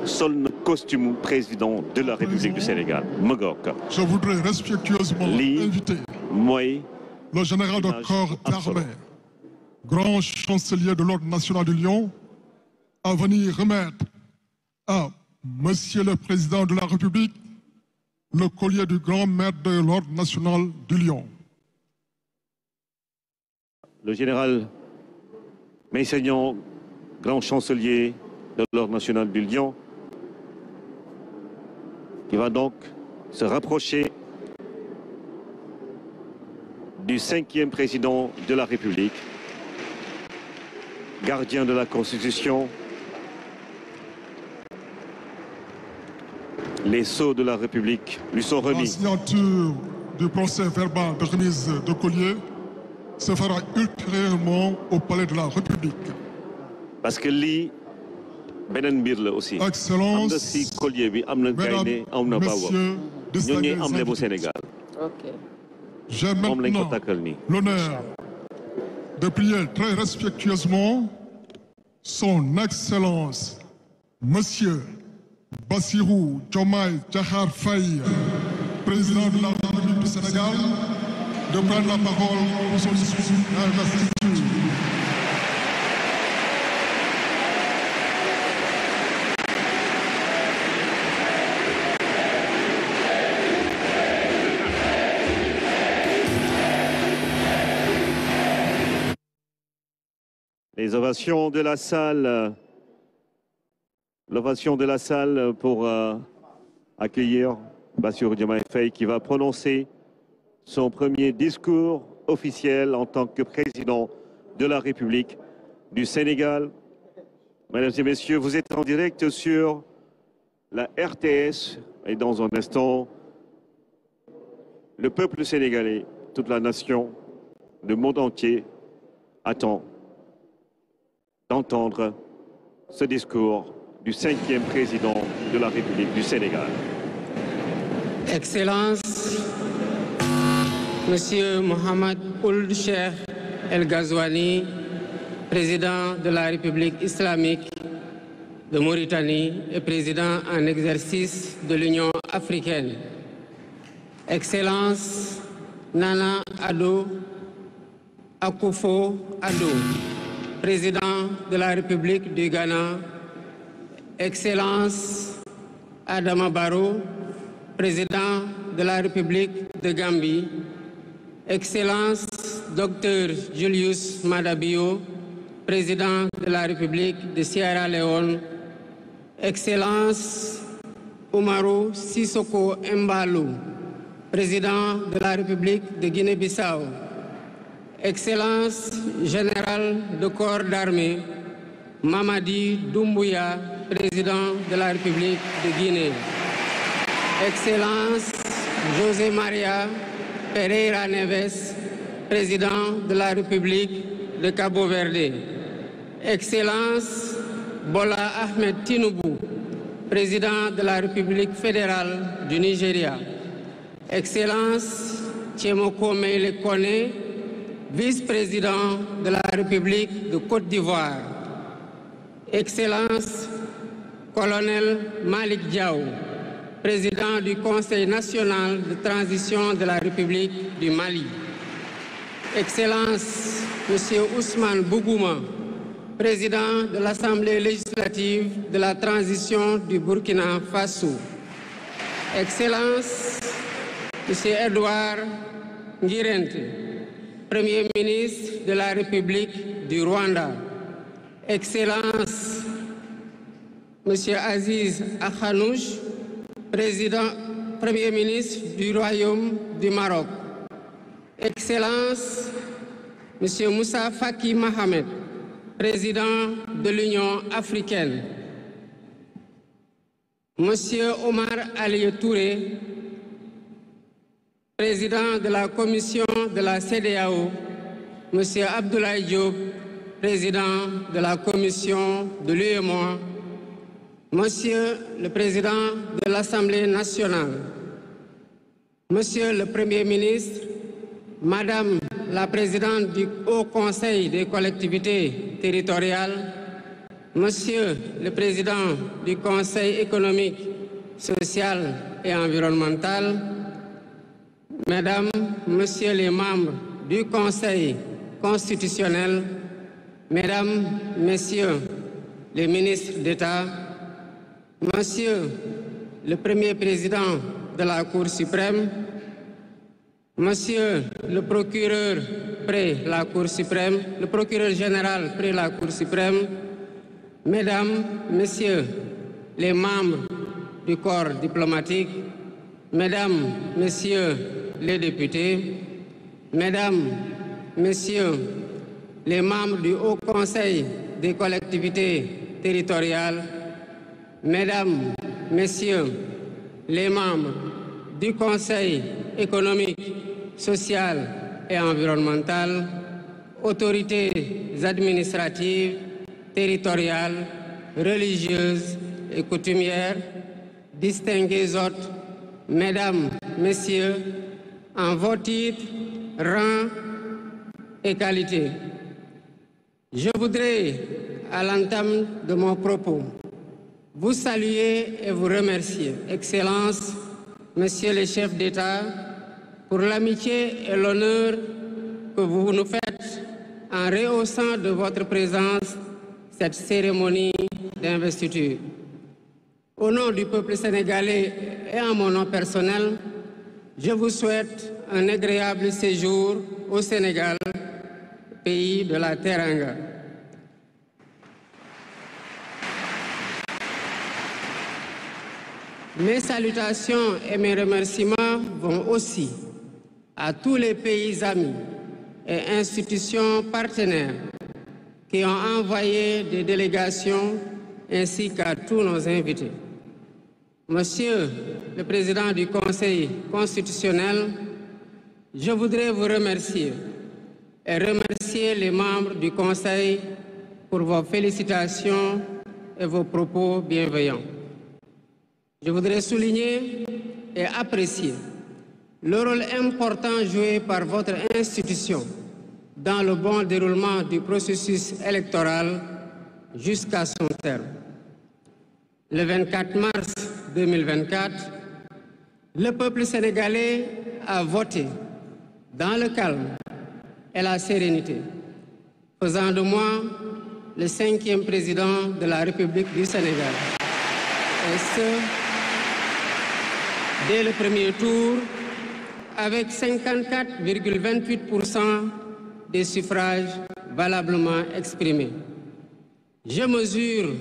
sol na costume président de la République du Sénégal Magog. Je voudrais respectueusement inviter le général de corps d'armée, grand chancelier de l'Ordre national du Lion, à venir remettre à Monsieur le Président de la République le collier du grand maître de l'Ordre national du Lion. Le général Meissagnan, grand chancelier de l'Ordre national du Lion, qui va donc se rapprocher du 5e président de la République, gardien de la Constitution. Les sceaux de la République lui sont remis. La signature du procès verbal de remise de collier se fera ultérieurement au palais de la République. Parce que lui, benen mbir la aussi. Excellence, am na si collier bi am na gaynde am na bawam ñoo ñuy am le bu Sénégal. J'ai maintenant l'honneur de prier très respectueusement son Excellence Monsieur Bassirou Diomaye Diakhar Faye, président de la République du Sénégal, de prendre la parole pour son discours d'investiture. Les ovations de la salle. L'ovation de la salle pour accueillir Bassirou Diomaye Faye qui va prononcer son premier discours officiel en tant que président de la République du Sénégal. Mesdames et messieurs, vous êtes en direct sur la RTS et dans un instant, le peuple sénégalais, toute la nation, le monde entier attend d'entendre ce discours du 5e président de la République du Sénégal. Excellence, Monsieur Mohamed Ould Cheikh El Ghazouani, président de la République islamique de Mauritanie et président en exercice de l'Union africaine. Excellence, Nana Addo Akufo-Addo, président de la République du Ghana. Excellence Adama Barrow, président de la République de Gambie. Excellence Dr Julius Maada Bio, président de la République de Sierra Leone. Excellence Umaru Sissoko Embalou, président de la République de Guinée-Bissau. Excellence Général de corps d'armée Mamadi Doumbouya, président de la République de Guinée. Excellence José Maria Pereira Neves, président de la République de Cabo Verde. Excellence Bola Ahmed Tinubu, président de la République fédérale du Nigeria. Excellence Tchemoko Meïle Kone, vice-président de la République de Côte d'Ivoire. Excellence Colonel Malik Diaw, président du Conseil national de transition de la République du Mali. Excellence Monsieur Ousmane Bougouma, président de l'Assemblée législative de la transition du Burkina Faso. Excellence Monsieur Edouard Ngirente, Premier ministre de la République du Rwanda. Excellence Monsieur Aziz Akhanouch, Premier ministre du Royaume du Maroc. Excellence Monsieur Moussa Faki Mohamed, président de l'Union africaine. Monsieur Omar Ali Touré, président de la commission de la CEDEAO. Monsieur Abdoulaye Diop, président de la commission de l'UEMOA. Monsieur le président de l'Assemblée nationale. Monsieur le Premier ministre, Madame la présidente du Haut Conseil des collectivités territoriales, Monsieur le Président du Conseil économique, social et environnemental, Mesdames, Messieurs les membres du Conseil constitutionnel, Mesdames, Messieurs les ministres d'État, Monsieur le Premier Président de la Cour suprême, Monsieur le procureur près la Cour suprême, le procureur général près la Cour suprême, Mesdames, Messieurs les membres du corps diplomatique, Mesdames, Messieurs les députés, Mesdames, Messieurs les membres du Haut Conseil des collectivités territoriales, Mesdames, Messieurs les membres du Conseil économique, social et environnemental, autorités administratives, territoriales, religieuses et coutumières, distingués hôtes, Mesdames, Messieurs, en vos titres, rangs et qualités. Je voudrais, à l'entame de mon propos, vous saluer et vous remercier, Excellences, Messieurs les chefs d'État, pour l'amitié et l'honneur que vous nous faites en rehaussant de votre présence cette cérémonie d'investiture. Au nom du peuple sénégalais et en mon nom personnel, je vous souhaite un agréable séjour au Sénégal, pays de la Teranga. Mes salutations et mes remerciements vont aussi à tous les pays amis et institutions partenaires qui ont envoyé des délégations ainsi qu'à tous nos invités. Monsieur le Président du Conseil constitutionnel, je voudrais vous remercier et remercier les membres du Conseil pour vos félicitations et vos propos bienveillants. Je voudrais souligner et apprécier le rôle important joué par votre institution dans le bon déroulement du processus électoral jusqu'à son terme. Le 24 mars 2024, le peuple sénégalais a voté dans le calme et la sérénité, faisant de moi le 5e président de la République du Sénégal. Et ce, dès le premier tour, avec 54,28% des suffrages valablement exprimés. Je mesure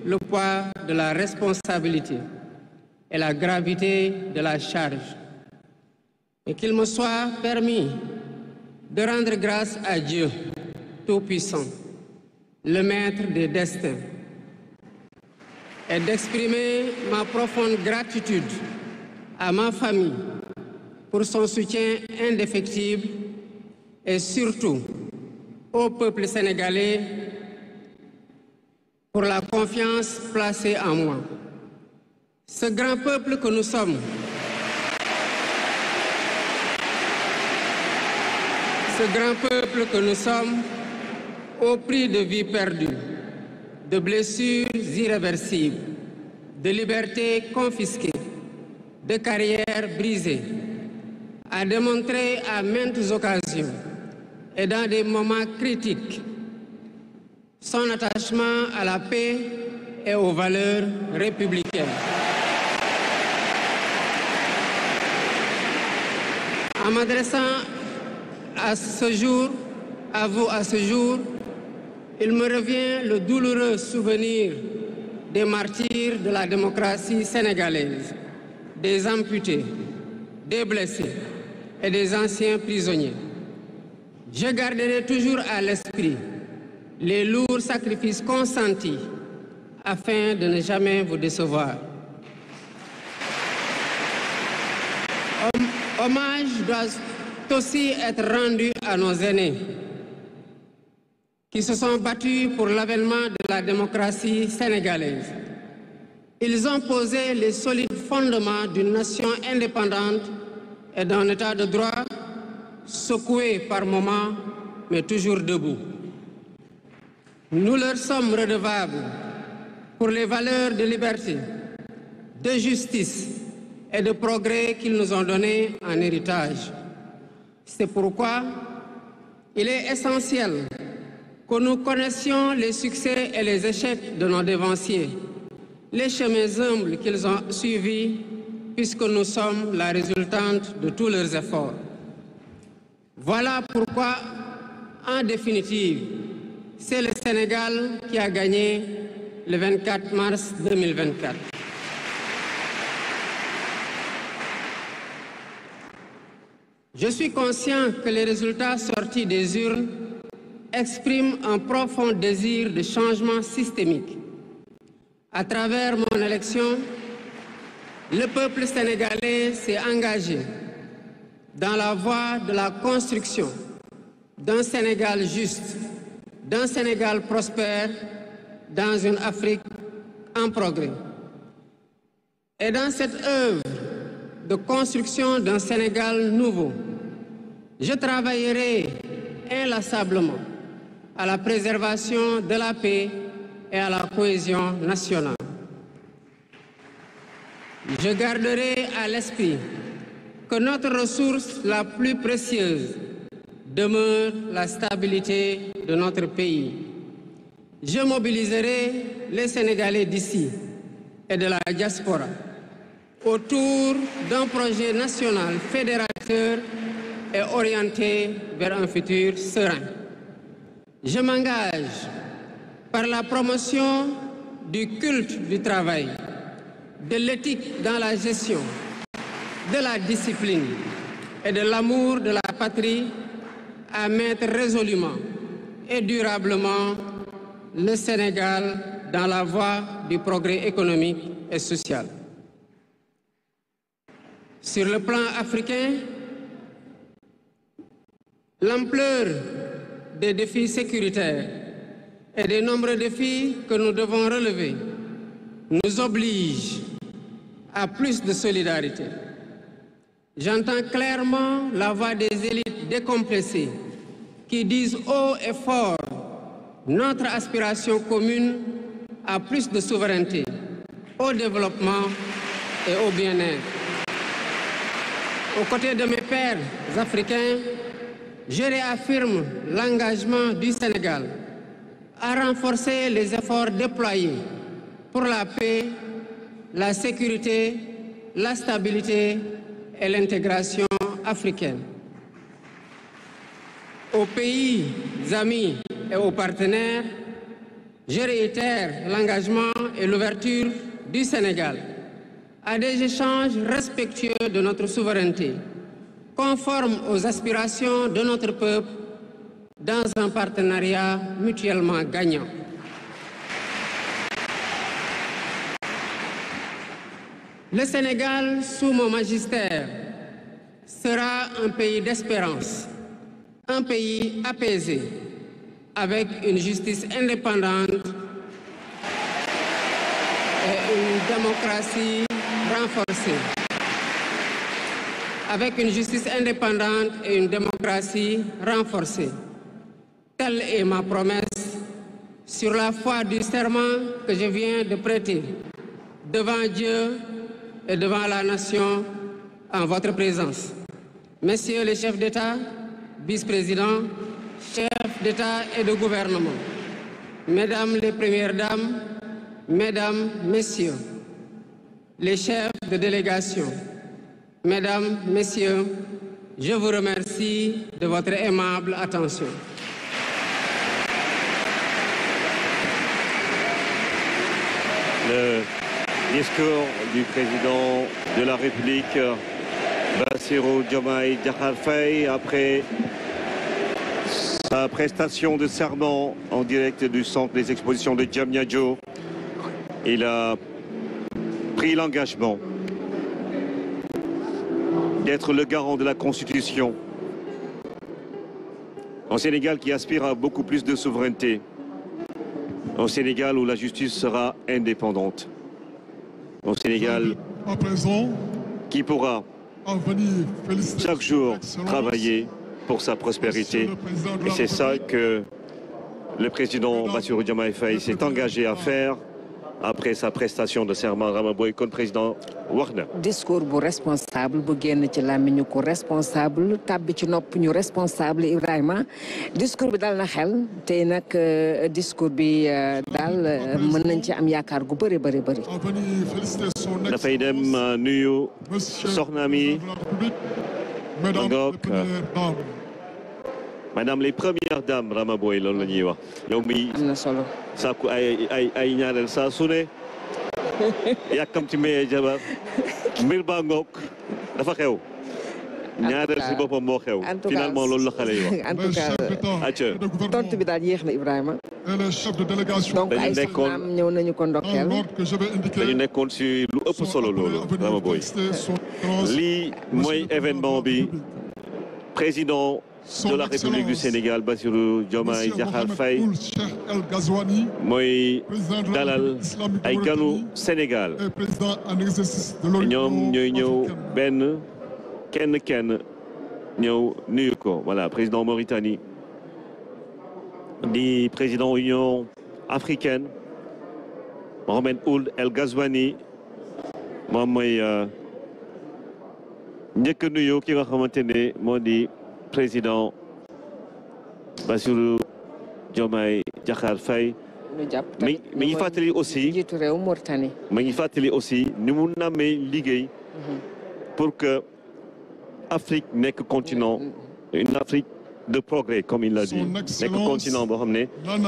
le poids de la responsabilité et la gravité de la charge. Et qu'il me soit permis de rendre grâce à Dieu Tout-Puissant, le Maître des destins, et d'exprimer ma profonde gratitude à ma famille pour son soutien indéfectible et surtout au peuple sénégalais pour la confiance placée en moi. Ce grand peuple que nous sommes, au prix de vies perdues, de blessures irréversibles, de libertés confisquées, de carrières brisées, a démontré à maintes occasions et dans des moments critiques son attachement à la paix et aux valeurs républicaines. En m'adressant à vous à ce jour, il me revient le douloureux souvenir des martyrs de la démocratie sénégalaise, des amputés, des blessés et des anciens prisonniers. Je garderai toujours à l'esprit les lourds sacrifices consentis afin de ne jamais vous décevoir. Hommage doit aussi être rendu à nos aînés qui se sont battus pour l'avènement de la démocratie sénégalaise. Ils ont posé les solides fondements d'une nation indépendante et d'un état de droit secoué par moments, mais toujours debout. Nous leur sommes redevables pour les valeurs de liberté, de justice et de progrès qu'ils nous ont données en héritage. C'est pourquoi il est essentiel que nous connaissions les succès et les échecs de nos dévanciers, les chemins humbles qu'ils ont suivis, puisque nous sommes la résultante de tous leurs efforts. Voilà pourquoi, en définitive, c'est le Sénégal qui a gagné le 24 mars 2024. Je suis conscient que les résultats sortis des urnes expriment un profond désir de changement systémique. À travers mon élection, le peuple sénégalais s'est engagé dans la voie de la construction d'un Sénégal juste, d'un Sénégal prospère, dans une Afrique en progrès. Et dans cette œuvre de construction d'un Sénégal nouveau, je travaillerai inlassablement à la préservation de la paix et à la cohésion nationale. Je garderai à l'esprit que notre ressource la plus précieuse demeure la stabilité de notre pays. Je mobiliserai les Sénégalais d'ici et de la diaspora autour d'un projet national fédérateur et orienté vers un futur serein. Je m'engage par la promotion du culte du travail, de l'éthique dans la gestion, de la discipline et de l'amour de la patrie à mettre résolument et durablement le Sénégal dans la voie du progrès économique et social. Sur le plan africain, l'ampleur des défis sécuritaires et des nombreux défis que nous devons relever nous oblige à plus de solidarité. J'entends clairement la voix des élites décompressées qui disent haut et fort notre aspiration commune à plus de souveraineté, au développement et au bien-être. Aux côtés de mes pairs africains, je réaffirme l'engagement du Sénégal à renforcer les efforts déployés pour la paix, la sécurité, la stabilité et l'intégration africaine. Aux pays amis et aux partenaires, je réitère l'engagement et l'ouverture du Sénégal à des échanges respectueux de notre souveraineté, conformes aux aspirations de notre peuple, dans un partenariat mutuellement gagnant. Le Sénégal, sous mon magistère, sera un pays d'espérance, un pays apaisé, avec une justice indépendante et une démocratie renforcée. Avec une justice indépendante et une démocratie renforcée. Telle est ma promesse sur la foi du serment que je viens de prêter devant Dieu et devant la nation en votre présence. Messieurs les chefs d'État, vice-présidents, chefs d'État et de gouvernement, Mesdames les Premières Dames, Mesdames, Messieurs, les chefs de délégation, Mesdames, Messieurs, je vous remercie de votre aimable attention. Le discours du président de la République, Bassirou Diomaye Diakhar Faye, après sa prestation de serment en direct du centre des expositions de Diamniadio. Il a pris l'engagement d'être le garant de la Constitution. Un Sénégal qui aspire à beaucoup plus de souveraineté. Un Sénégal où la justice sera indépendante. Un Sénégal qui pourra chaque jour travailler pour sa prospérité. Et c'est ça que le président Bassirou Diomaye Faye s'est engagé à faire après sa prestation de serment Rama Boye kon président wax na. discours bu responsable bu génn ci làmmiñu ko responsable tàbbi ci nopp ñu responsable Ibrahima discours bi dal na xel tey nag discours bi daal mën nañ ci am yaakaar gu bëri bëri bëri. dafay dem nuyu soxna mi madame les premières dames Rama Boye loolu la ñuy wax. yow mi am na solo. sàkku ay ñaareel saa su ne yàkkam ci mayee jabar mbir baa ngoog dafa xew. ñaareel si boppam moo xew. finalement loolu la xale yi wax. en tout cas tontu bi daal yéex na Ibrahima. donc ay soxnaam ñëw nañu ko ndokkeel. dañu nekkoon si lu ëpp solo loolu Rama Boye. lii mooy événement bi président de la République du Sénégal Bassirou Diomaye Diakhar Faye mooy dalal ay ganu Sénégal ñoom ñooy ñëw benn kenn ñëw nuyu ko voilà président Mauritanie di président Union africaine Mohamed Ould El Ghazouani moom mooy njëkk a nuyu ki nga xamante ne moo di président Bassirou Diomaye Diakhar Faye mi ngi fàttali aussi njiitu réew Mauritanie mi ngi fàttali aussi ni mu namee liggéey pour que Afrique nekk continent une Afrique de progrès comme il l'a dit nekk continent boo xam ne